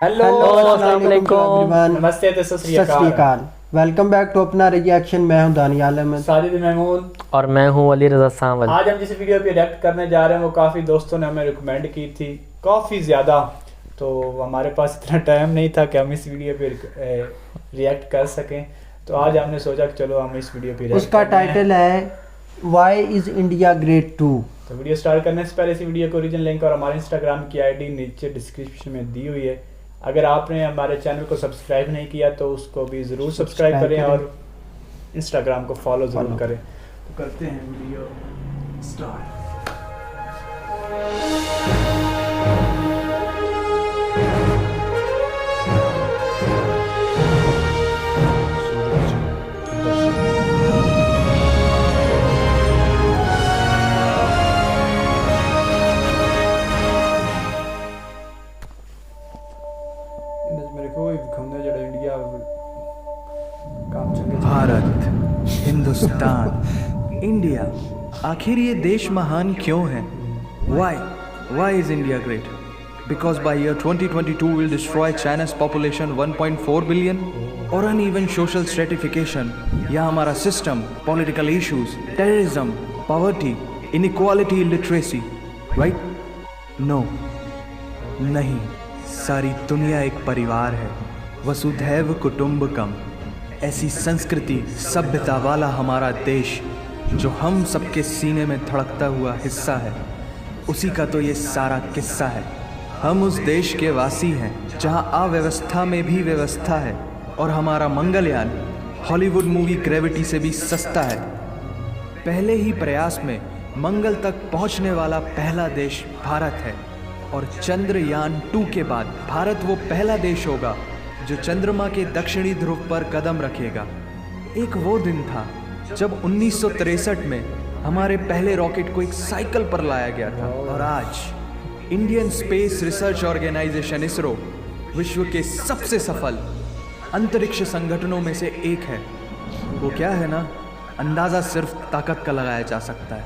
Hello hello अस्सलाम अस्सलाम वालेकुम। एवरीवन। नमस्ते तो सत श्री अकाल। वेलकम बैक टू अपना रिएक्शन। मैं हूं दानियाल अहमद। साजिद महमूद। और मैं हूं अली रजा सावल। आज हम जिस वीडियो पे रिएक्ट करने जा रहे हैं वो काफ़ी दोस्तों ने हमें रिकमेंड की थी, काफ़ी ज़्यादा। तो हमारे पास इतना टाइम नहीं था कि हम इस वीडियो पे रिएक्ट कर सकें, तो आज हमने सोचा कि चलो हम इस वीडियो पे react उसका करते हैं। टाइटल है why is India great too. तो वीडियो स्टार्ट करने से पहले इस वीडियो को ओरिजिनल लिंक और हमारे इंस्टाग्राम की आईडी नीचे डिस्क्रिप्शन में दी हुई है। अगर आपने हमारे चैनल को सब्सक्राइब नहीं किया तो उसको भी ज़रूर सब्सक्राइब करें और इंस्टाग्राम को फॉलो ज़रूर करें। तो करते हैं वीडियो स्टार्ट। मेरे को घूमने जड़ा इंडिया काम चंगे भारत, हिंदुस्तान, इंडिया, आखिर ये देश महान क्यों है? Why is India great? Because by year 2022 will destroy China's population 1.4 billion और uneven social stratification या हमारा system, political issues, terrorism, poverty, inequality, illiteracy, right? No, नहीं, सारी दुनिया एक परिवार है, वसुधैव कुटुंबकम। ऐसी संस्कृति सभ्यता वाला हमारा देश जो हम सबके सीने में धड़कता हुआ हिस्सा है, उसी का तो ये सारा किस्सा है। हम उस देश के वासी हैं जहां अव्यवस्था में भी व्यवस्था है और हमारा मंगलयान हॉलीवुड मूवी ग्रेविटी से भी सस्ता है। पहले ही प्रयास में मंगल तक पहुंचने वाला पहला देश भारत है और चंद्रयान 2 के बाद भारत वो पहला देश होगा जो चंद्रमा के दक्षिणी ध्रुव पर कदम रखेगा। एक वो दिन था जब 1963 में हमारे पहले रॉकेट को एक साइकिल पर लाया गया था और आज Indian space research organization ISRO विश्व के सबसे सफल अंतरिक्ष संगठनों में से एक है। वो क्या है ना, अंदाज़ा सिर्फ ताकत का लगाया जा सकता है,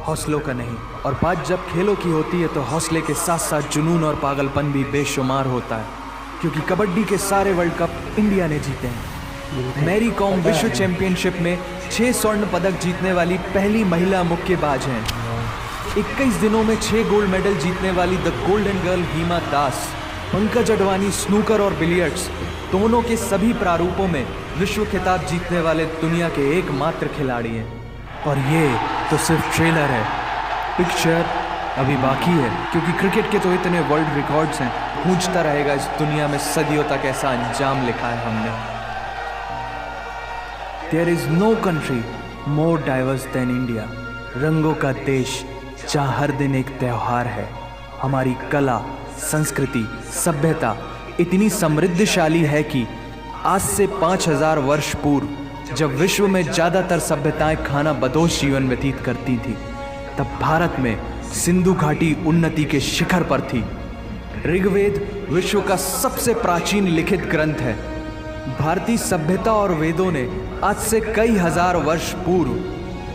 हौसलों का नहीं। और बात जब खेलों की होती है तो हौसले के साथ साथ जुनून और पागलपन भी बेशुमार होता है, क्योंकि कबड्डी के सारे वर्ल्ड कप इंडिया ने जीते हैं। मैरी कॉम विश्व चैंपियनशिप में 6 स्वर्ण पदक जीतने वाली पहली महिला मुक्केबाज हैं। 21 दिनों में 6 गोल्ड मेडल जीतने वाली the golden girl Hima Das. Pankaj Advani snooker और बिलियर्ड्स दोनों के सभी प्रारूपों में विश्व खिताब जीतने वाले दुनिया के एकमात्र खिलाड़ी हैं। और ये तो सिर्फ ट्रेलर है, पिक्चर अभी बाकी है, क्योंकि क्रिकेट के तो इतने वर्ल्ड रिकॉर्ड्स हैं, गूंजता रहेगा इस दुनिया में सदियों तक ऐसा अंजाम लिखा है हमने। There is no country more diverse than India। रंगों का देश जहाँ हर दिन एक त्यौहार है। हमारी कला, संस्कृति, सभ्यता इतनी समृद्धशाली है कि आज से 5000 वर्ष पूर्व जब विश्व में ज़्यादातर सभ्यताएं खाना बदोश जीवन व्यतीत करती थी, तब भारत में सिंधु घाटी उन्नति के शिखर पर थी। ऋग्वेद विश्व का सबसे प्राचीन लिखित ग्रंथ है। भारतीय सभ्यता और वेदों ने आज से कई हजार वर्ष पूर्व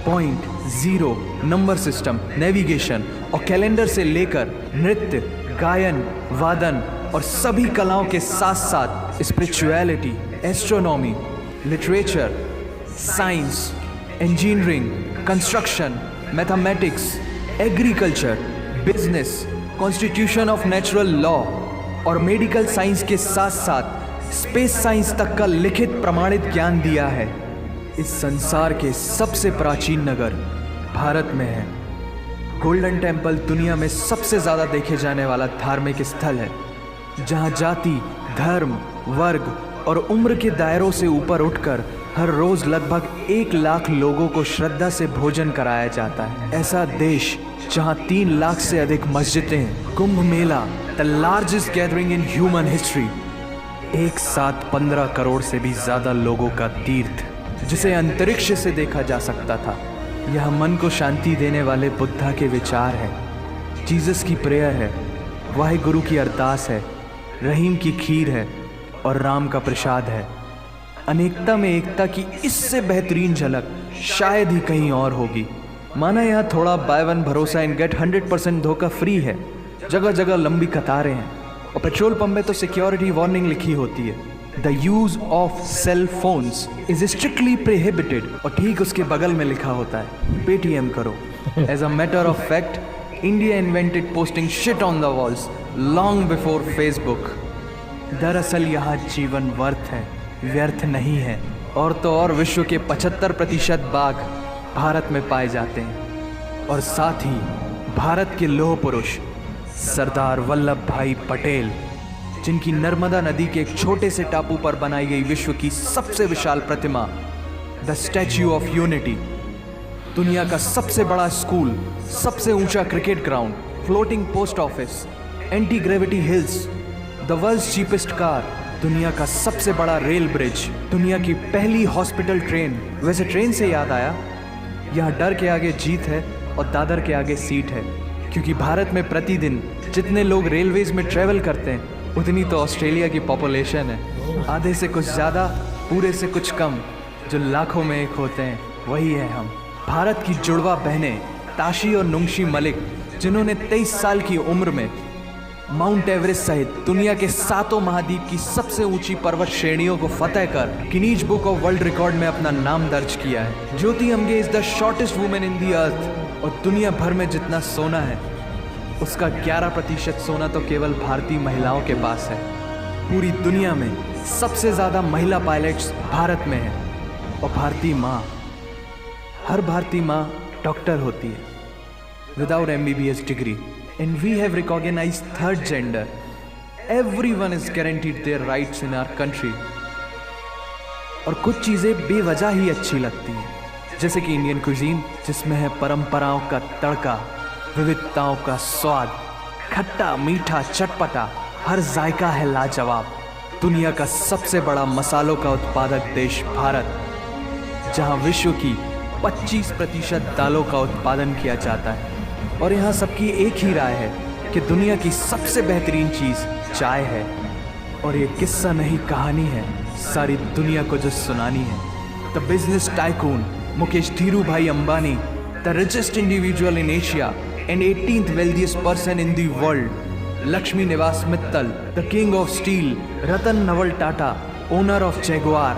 point, zero, number system, navigation और कैलेंडर से लेकर नृत्य, गायन, वादन और सभी कलाओं के साथ साथ spirituality, astronomy, literature, science, engineering, construction, mathematics, agriculture, business, constitution of natural law और मेडिकल साइंस के साथ साथ स्पेस साइंस तक का लिखित प्रमाणित ज्ञान दिया है। इस संसार के सबसे प्राचीन नगर भारत में है। गोल्डन टेम्पल दुनिया में सबसे ज़्यादा देखे जाने वाला धार्मिक स्थल है, जहाँ जाति, धर्म, वर्ग और उम्र के दायरों से ऊपर उठकर हर रोज़ लगभग 1 लाख लोगों को श्रद्धा से भोजन कराया जाता है। ऐसा देश जहाँ 3 लाख से अधिक मस्जिदें, Kumbh Mela, the largest gathering in human history, एक साथ 15 करोड़ से भी ज़्यादा लोगों का तीर्थ, जिसे अंतरिक्ष से देखा जा सकता था। यह मन को शांति देने वाले बुद्धा के विचार है, जीसस की प्रेयर है, वाहिगुरु की अरदास है, रहीम की खीर है और राम का प्रसाद है। अनेकता में एकता की इससे बेहतरीन झलक शायद ही कहीं और होगी। माना यहाँ थोड़ा बाय वन भरोसा इन गेट 100% धोखा फ्री है। जगह जगह लंबी कतारें हैं और पेट्रोल पंप में तो सिक्योरिटी वार्निंग लिखी होती है, the use of cell phones is strictly prohibited, और ठीक उसके बगल में लिखा होता है पेटीएम करो। As a matter of fact, India invented posting shit on the walls long before Facebook. दरअसल यहाँ जीवन वर्थ है, व्यर्थ नहीं है। और तो और विश्व के 75% बाघ भारत में पाए जाते हैं, और साथ ही भारत के लौह पुरुष सरदार वल्लभ भाई पटेल, जिनकी नर्मदा नदी के एक छोटे से टापू पर बनाई गई विश्व की सबसे विशाल प्रतिमा द स्टैच्यू ऑफ यूनिटी, दुनिया का सबसे बड़ा स्कूल, सबसे ऊंचा cricket ground, floating post office, anti gravity hills, the world's cheapest car, दुनिया का सबसे बड़ा रेल ब्रिज, दुनिया की पहली हॉस्पिटल ट्रेन। वैसे ट्रेन से याद आया, यहाँ डर के आगे जीत है और दादर के आगे सीट है, क्योंकि भारत में प्रतिदिन जितने लोग रेलवेज में ट्रेवल करते हैं उतनी तो ऑस्ट्रेलिया की पॉपुलेशन है। आधे से कुछ ज़्यादा, पूरे से कुछ कम, जो लाखों में एक होते हैं, वही है हम। भारत की जुड़वा बहनें ताशी और नुंगशी मलिक, जिन्होंने 23 साल की उम्र में माउंट एवरेस्ट सहित दुनिया के 7 महाद्वीप की सबसे ऊंची पर्वत श्रेणियों को फतेह कर Guinness book of world record में अपना नाम दर्ज किया है। Jyoti Amge is the shortest women in the earth, और दुनिया भर में जितना सोना है उसका 11% सोना तो केवल भारतीय महिलाओं के पास है। पूरी दुनिया में सबसे ज़्यादा महिला पायलट्स भारत में हैं, और भारतीय माँ, हर भारतीय माँ डॉक्टर होती है without MBBS degree, and we have recognised third gender. Everyone is guaranteed their rights in our country. और कुछ चीज़ें बेवजह ही अच्छी लगती हैं, जैसे कि इंडियन कुजीन, जिसमें है परंपराओं का तड़का, विविधताओं का स्वाद, खट्टा मीठा चटपटा, हर जायका है लाजवाब। दुनिया का सबसे बड़ा मसालों का उत्पादक देश भारत, जहां विश्व की 25% दालों का उत्पादन किया जाता है, और यहाँ सबकी एक ही राय है कि दुनिया की सबसे बेहतरीन चीज़ चाय है। और ये किस्सा नहीं, कहानी है, सारी दुनिया को जो सुनानी है। The business tycoon Mukesh Dhirubhai Ambani, the richest individual in Asia and 18th wealthiest person in the world, Lakshmi Nivas Mittal, the king of steel, Ratan Naval Tata, owner of Jaguar,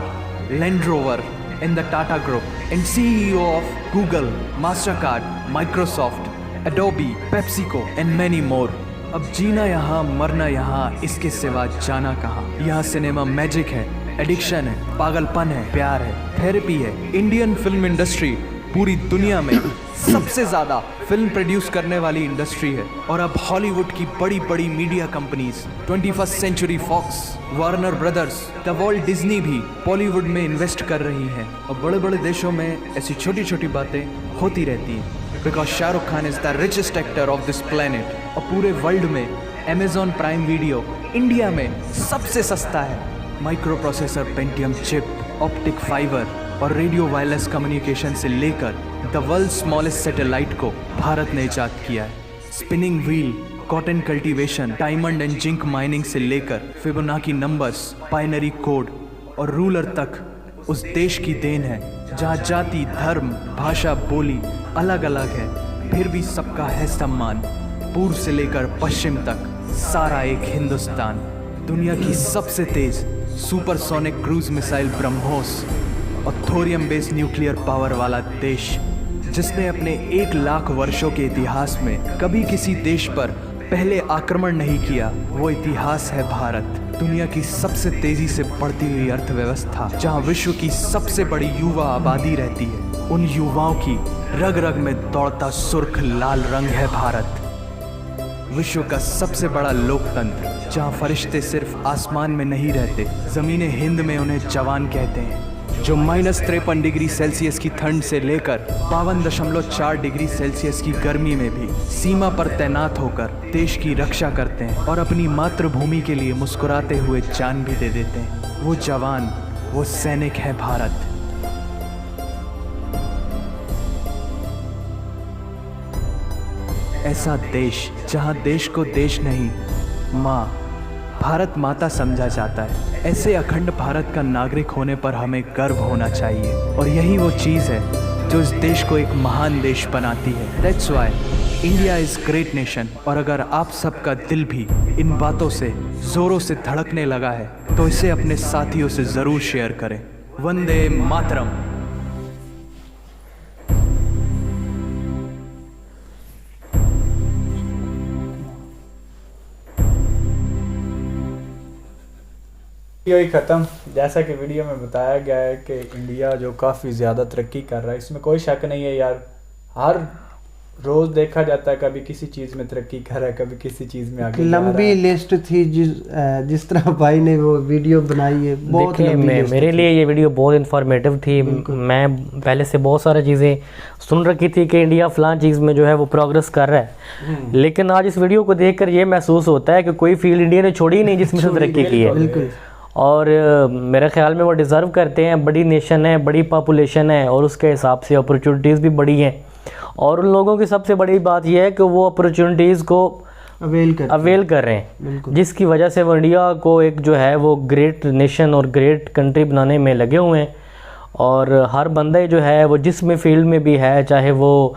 Land Rover and the Tata Group, and CEO of Google, Mastercard, Microsoft, Adobe, PepsiCo and many more. अब जीना यहाँ, मरना यहाँ, इसके सिवा जाना कहाँ। यहाँ cinema magic है, एडिक्शन है, पागलपन है, प्यार है, थेरेपी है। इंडियन फिल्म इंडस्ट्री पूरी दुनिया में सबसे ज़्यादा फिल्म प्रोड्यूस करने वाली इंडस्ट्री है, और अब हॉलीवुड की बड़ी बड़ी media companies, 21st century Fox, Warner Brothers, the Walt Disney भी बॉलीवुड में इन्वेस्ट कर रही हैं। और बड़े बड़े देशों में ऐसी छोटी छोटी बातें होती रहती हैं, because Shahrukh Khan is the richest actor of this planet. और पूरे वर्ल्ड में अमेजॉन प्राइम वीडियो इंडिया में सबसे सस्ता है। Micro processor Pentium chip, optic fibre और रेडियो वायरलेस कम्युनिकेशन से लेकर द वर्ल्ड स्मॉलेस्ट सैटेलाइट को भारत ने इजाद किया है। Spinning wheel, cotton cultivation, diamond and zinc mining से लेकर फिबोनाची नंबर्स, बाइनरी कोड और रूलर तक उस देश की देन है, जहाँ जाति, धर्म, भाषा, बोली अलग अलग है, फिर भी सबका है सम्मान। पूर्व से लेकर पश्चिम तक सारा एक हिंदुस्तान। दुनिया की सबसे तेज सुपरसोनिक क्रूज मिसाइल ब्रह्मोस और थोरियम बेस्ड न्यूक्लियर पावर वाला देश, जिसने अपने 1 लाख वर्षों के इतिहास में कभी किसी देश पर पहले आक्रमण नहीं किया, वो इतिहास है भारत। दुनिया की सबसे तेजी से बढ़ती हुई अर्थव्यवस्था, जहां विश्व की सबसे बड़ी युवा आबादी रहती है, उन युवाओं की रग रग में दौड़ता सुर्ख लाल रंग है भारत। विश्व का सबसे बड़ा लोकतंत्र, जहां फरिश्ते सिर्फ आसमान में नहीं रहते, ज़मीन हिंद में उन्हें जवान कहते हैं, जो -53 डिग्री सेल्सियस की ठंड से लेकर 52.4 डिग्री सेल्सियस की गर्मी में भी सीमा पर तैनात होकर देश की रक्षा करते हैं और अपनी मातृभूमि के लिए मुस्कुराते हुए जान भी दे देते हैं। वो जवान, वो सैनिक है भारत। ऐसा देश जहां देश को देश नहीं, माँ, भारत माता समझा जाता है। ऐसे अखंड भारत का नागरिक होने पर हमें गर्व होना चाहिए, और यही वो चीज़ है जो इस देश को एक महान देश बनाती है। That's why India is great nation, और अगर आप सबका दिल भी इन बातों से जोरों से धड़कने लगा है तो इसे अपने साथियों से जरूर शेयर करें। वंदे मातरम। वीडियो ही ख़त्म। जैसा कि वीडियो में बताया गया है कि इंडिया जो काफ़ी ज़्यादा तरक्की कर रहा है, इसमें कोई शक नहीं है यार। हर रोज़ देखा जाता है कभी किसी चीज़ में तरक्की कर रहा है, कभी किसी चीज़ में आगे जा रहा लंबी है। लिस्ट थी जिस तरह भाई ने वो वीडियो बनाई है, बहुत देखिए लंबी लिस्ट मेरे थी। लिए ये वीडियो बहुत इन्फॉर्मेटिव थी। मैं पहले से बहुत सारी चीज़ें सुन रखी थी कि इंडिया फलां चीज़ में जो है वो प्रोग्रेस कर रहा है, लेकिन आज इस वीडियो को देखकर ये महसूस होता है कि कोई फील्ड इंडिया ने छोड़ी ही नहीं जिसमें से तरक्की की है। बिल्कुल। और मेरे ख्याल में वो डिज़र्व करते हैं। बड़ी नेशन है, बड़ी पॉपुलेशन है, और उसके हिसाब से अपॉर्चुनिटीज़ भी बड़ी हैं। और उन लोगों की सबसे बड़ी बात यह है कि वो अपॉर्चुनिटीज़ को अवेल कर रहे हैं, जिसकी वजह से वो इंडिया को एक जो है वो ग्रेट नेशन और ग्रेट कंट्री बनाने में लगे हुए हैं। और हर बंदा जो है वो जिस में फील्ड में भी है, चाहे वो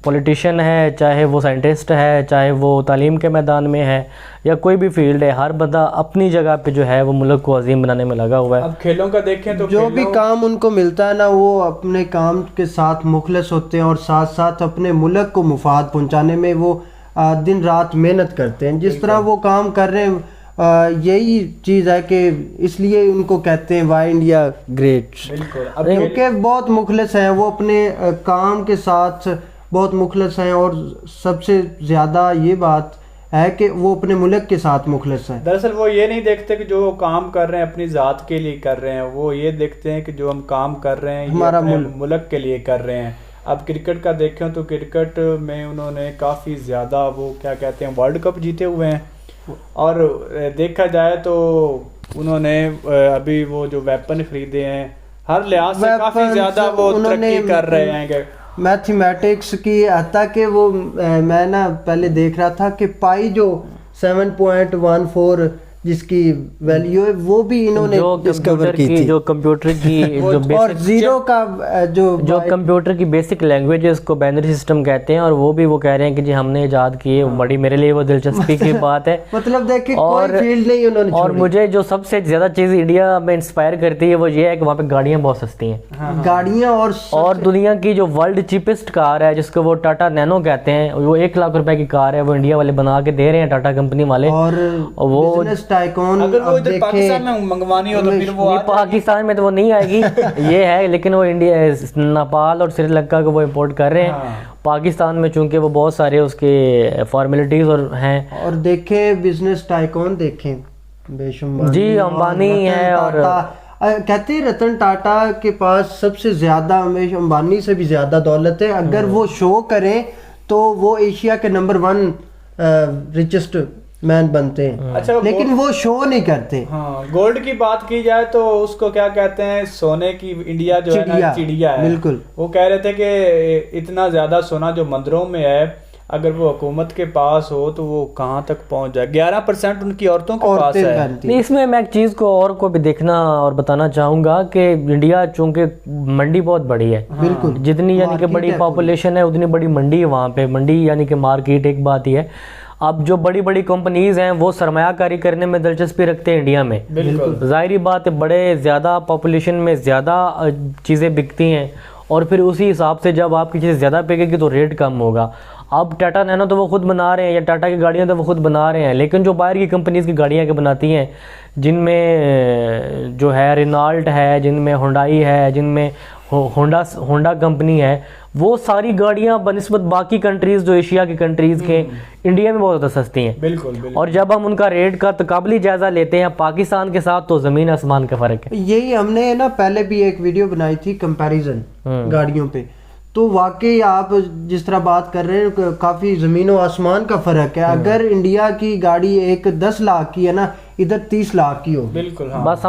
पॉलिटिशियन है, चाहे वो साइंटिस्ट है, चाहे वो तालीम के मैदान में है, या कोई भी फील्ड है, हर बंदा अपनी जगह पे जो है वो मुल्क को अजीम बनाने में लगा हुआ है। अब खेलों का देखें तो जो भी काम उनको मिलता है ना, वो अपने काम के साथ मुखलस होते हैं और साथ साथ अपने मुल्क को मुफाद पहुंचाने में वो दिन रात मेहनत करते हैं। जिस तरह वो काम कर रहे हैं, यही चीज़ है कि इसलिए उनको कहते हैं वाई इंडिया ग्रेट। बिल्कुल। अब क्योंकि बहुत मुखलस हैं वो अपने काम के साथ, बहुत मुखलस हैं। और सबसे ज़्यादा ये बात है कि वो अपने मुल्क के साथ मुखलस हैं। दरअसल वो ये नहीं देखते कि जो काम कर रहे हैं अपनी ज़ात के लिए कर रहे हैं, वो ये देखते हैं कि जो हम काम कर रहे हैं हमारा ये अपने मुल्क के लिए कर रहे हैं। अब क्रिकेट का देखें तो क्रिकेट में उन्होंने काफ़ी ज़्यादा वो क्या कहते हैं वर्ल्ड कप जीते हुए हैं। और देखा जाए तो उन्होंने अभी वो जो वेपन खरीदे हैं, हर लिहाज से काफ़ी ज़्यादा वो तरक्की कर रहे हैं। मैथमेटिक्स की हत्ता कि वो मैं ना पहले देख रहा था कि पाई जो 7.14 जिसकी वैल्यू है वो भी इन्होंने डिस्कवर की थी। जो कंप्यूटर की जो और जीरो का जो कंप्यूटर की बेसिक लैंग्वेज है उसको बाइनरी सिस्टम कहते हैं, और वो भी वो कह रहे हैं कि जी हमने इजाद की है। बड़ी मेरे लिए वो दिलचस्पी की बात है। मतलब देखिए कोई फील्ड नहीं उन्होंने और मुझे जो सबसे ज्यादा चीज इंडिया में इंस्पायर करती है वो ये है कि वहाँ पे गाड़ियाँ बहुत सस्ती हैं। गाड़ियाँ और दुनिया की जो वर्ल्ड चीपेस्ट कार है जिसको वो टाटा नैनो कहते हैं, वो 1 लाख रुपए की कार है, वो इंडिया वाले बना के दे रहे हैं, टाटा कंपनी वाले। और वो अगर वो इधर पाकिस्तान में मंगवानी हो तो फिर वो पाकिस्तान में तो वो नहीं आएगी ये है, लेकिन वो इंडिया, नेपाल और श्रीलंका को वो इंपोर्ट कर रहे हैं। पाकिस्तान में चूंकि वो बहुत सारे उसके फॉर्मेलिटीज और हैं। और देखें बिजनेस टाइकॉन देखें बेशुमार जी, अंबानी है। और कहते हैं रतन टाटा के पास सबसे ज्यादा, अंबानी से भी ज्यादा दौलत है। अगर वो शो करें तो वो एशिया के नंबर 1 रिचेस्ट मैन बनते हैं। अच्छा, लेकिन वो शो नहीं करते। हाँ, गोल्ड की बात की जाए तो उसको क्या कहते हैं, सोने की इंडिया जो है ना चिड़िया है। बिल्कुल। वो कह रहे थे कि इतना ज्यादा सोना जो मंदिरों में है, अगर वो हुकूमत के पास हो तो वो कहाँ तक पहुंच जाए। 11% उनकी औरतों के पास है। इसमें मैं एक चीज को और को भी देखना और बताना चाहूंगा कि इंडिया चूंकि मंडी बहुत बड़ी है, बिल्कुल, जितनी यानी कि बड़ी पॉपुलेशन है उतनी बड़ी मंडी है वहाँ पे। मंडी यानी कि मार्केट एक बात ही है। अब जो बड़ी बड़ी कंपनीज हैं वो सरमायाकारी करने में दिलचस्पी रखते हैं इंडिया में। बिल्कुल जाहिर बात है, बड़े ज़्यादा पॉपुलेशन में ज़्यादा चीज़ें बिकती हैं, और फिर उसी हिसाब से जब आपकी चीज़ें ज़्यादा बिकेगी तो रेट कम होगा। अब टाटा नैनो तो वो खुद बना रहे हैं, या टाटा की गाड़ियाँ तो वो खुद बना रहे हैं, लेकिन जो बाहर की कंपनीज की गाड़ियाँ के बनाती हैं, जिनमें जो है रेनॉल्ट है, जिनमें हुंडई है, जिनमें होंडा कंपनी है, वो सारी गाड़ियां बनिस्बत बाकी कंट्रीज जो एशिया की कंट्रीज के इंडिया में बहुत ज़्यादा सस्ती हैं। बिल्कुल। और जब हम उनका रेट का तकाबली जायजा लेते हैं पाकिस्तान के साथ, तो ज़मीन आसमान का फ़र्क है। यही हमने ना पहले भी एक वीडियो बनाई थी कंपैरिजन गाड़ियों पे, तो वाकई आप जिस तरह बात कर रहे हैं काफ़ी ज़मीन और आसमान का फ़र्क है। अगर इंडिया की गाड़ी एक 10 लाख की है ना, इधर 30 लाख की होगी। बिल्कुल हाँ। बस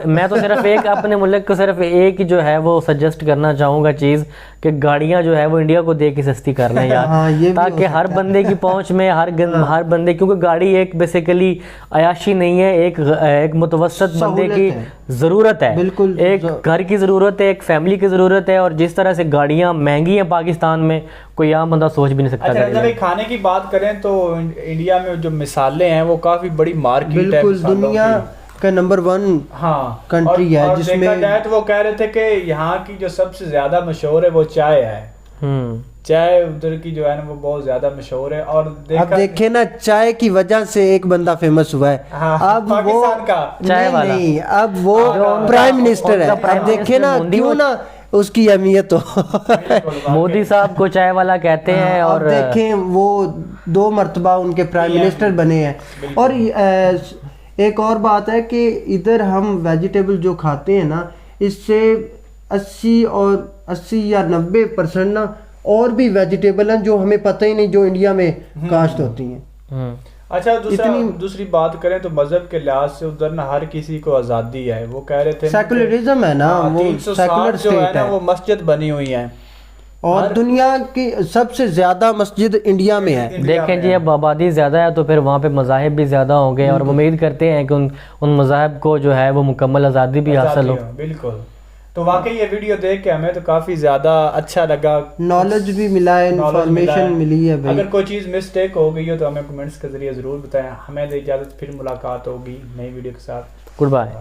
मैं तो सिर्फ एक अपने मुल्क को सिर्फ एक जो है वो सजेस्ट करना चाहूँगा चीज़ कि गाड़ियाँ जो है वो इंडिया को दे के सस्ती कर लें यार। हाँ, ये भी ताकि हो हर सकता है। बंदे की पहुँच में हर बंदे, क्योंकि गाड़ी एक बेसिकली अयाशी नहीं है, एक मुतवसत बंदे सहूलत की है। ज़रूरत है, बिल्कुल। एक घर की ज़रूरत है, एक फैमिली की ज़रूरत है। और जिस तरह से गाड़ियाँ महंगी हैं पाकिस्तान में, कोई आम बंदा सोच भी नहीं सकता। अच्छा गाड़ी भाई, लेने। खाने की बात करें तो इंडिया में जो मिसालें हैं वो काफी बड़ी मार्केट है बिल्कुल, मिसालों दुनिया की। का नंबर 1 हाँ कंट्री है और जिसमें देखा जाए तो वो कह रहे थे कि यहाँ की जो सबसे ज्यादा मशहूर है वो चाय है। चाय उधर की जो है ना वो बहुत ज्यादा मशहूर है। और अब देखे ना, चाय की वजह से एक बंदा फेमस हुआ है। हाँ, अब वो पाकिस्तान का चाय नहीं, वाला। नहीं, अब वो हाँ, प्राइम मिनिस्टर है। उनका प्राइम अब देखे ना, मिनिस्टर मोदी, क्यों ना उसकी अहमियत हो। मोदी साहब को चाय वाला कहते हैं। अब और देखें वो 2 मरतबा उनके प्राइम मिनिस्टर बने हैं। और एक और बात है कि इधर हम वेजिटेबल जो खाते हैं ना, इससे 80 या 90% ना और भी वेजिटेबल हैं जो हमें पता ही नहीं, जो इंडिया में काश्त होती हैं। अच्छा दूसरी बात करें तो मजहब के लिहाज से उधर ना हर किसी को आजादी है। वो कह रहे थे सेकुलरिज्म है ना, वो 360 सेकुलर जो है स्टेट ना है। वो मस्जिद बनी हुई है और दुनिया की सबसे ज्यादा मस्जिद इंडिया में है। देखें जी, अब आबादी ज़्यादा है तो फिर वहाँ पे मज़ाहिब भी ज़्यादा होंगे। और उम्मीद करते हैं कि उन मज़ाहिब को जो है वो मुकम्मल आज़ादी भी हासिल हो। बिल्कुल। तो वाकई ये वीडियो देख के हमें तो काफी ज्यादा अच्छा लगा, नॉलेज भी मिला है, इंफॉर्मेशन मिली है भाई। अगर कोई चीज मिस्टेक हो गई हो तो हमें कमेंट्स के जरिए जरूर बताएं। हमें इजाजत, फिर मुलाकात होगी नई वीडियो के साथ। Good bye.